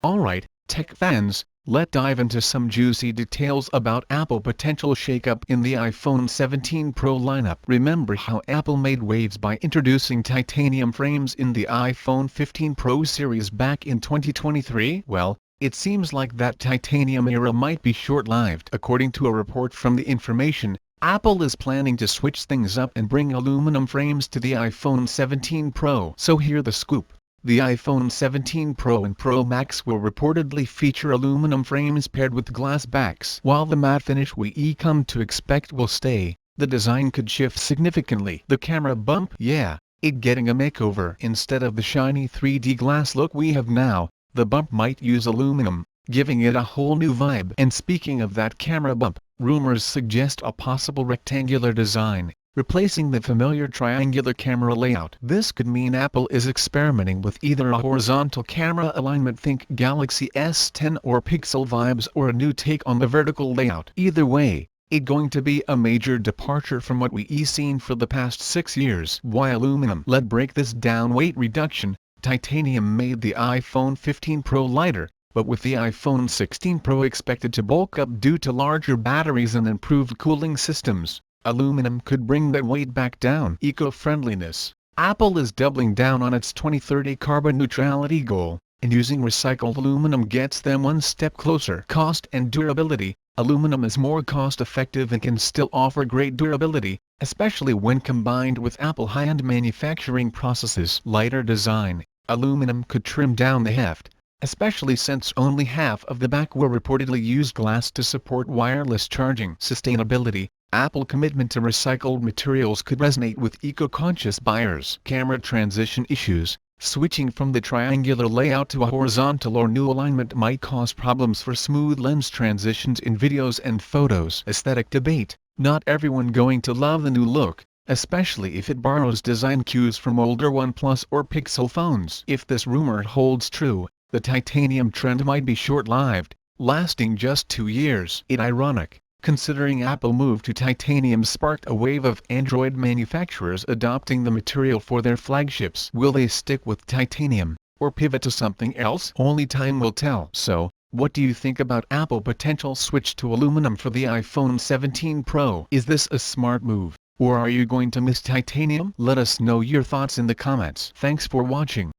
Alright, tech fans, let's dive into some juicy details about Apple potential shakeup in the iPhone 17 Pro lineup. Remember how Apple made waves by introducing titanium frames in the iPhone 15 Pro series back in 2023? Well, it seems like that titanium era might be short-lived. According to a report from The Information, Apple is planning to switch things up and bring aluminum frames to the iPhone 17 Pro. So here's the scoop. The iPhone 17 Pro and Pro Max will reportedly feature aluminum frames paired with glass backs. While the matte finish we come to expect will stay, the design could shift significantly. The camera bump, it getting a makeover. Instead of the shiny 3D glass look we have now, the bump might use aluminum, giving it a whole new vibe. And speaking of that camera bump, rumors suggest a possible rectangular design, replacing the familiar triangular camera layout. This could mean Apple is experimenting with either a horizontal camera alignment, think Galaxy S10 or Pixel vibes, or a new take on the vertical layout. Either way, it's going to be a major departure from what we've seen for the past 6 years. Why aluminum? Let's break this down. Weight reduction. Titanium made the iPhone 15 Pro lighter, but with the iPhone 16 Pro expected to bulk up due to larger batteries and improved cooling systems, aluminum could bring that weight back down. Eco-friendliness. Apple is doubling down on its 2030 carbon neutrality goal, and using recycled aluminum gets them one step closer. Cost and durability. Aluminum is more cost-effective and can still offer great durability, especially when combined with Apple high-end manufacturing processes. Lighter design. Aluminum could trim down the heft, especially since only half of the back will reportedly use glass to support wireless charging. Sustainability. Apple commitment to recycled materials could resonate with eco-conscious buyers. Camera transition issues. Switching from the triangular layout to a horizontal or new alignment might cause problems for smooth lens transitions in videos and photos. Aesthetic debate. Not everyone going to love the new look, especially if it borrows design cues from older OnePlus or Pixel phones. If this rumor holds true, the titanium trend might be short-lived, lasting just 2 years. It's ironic, considering Apple move to titanium sparked a wave of Android manufacturers adopting the material for their flagships. Will they stick with titanium, or pivot to something else? Only time will tell. So, what do you think about Apple potential switch to aluminum for the iPhone 17 Pro? Is this a smart move, or are you going to miss titanium? Let us know your thoughts in the comments. Thanks for watching.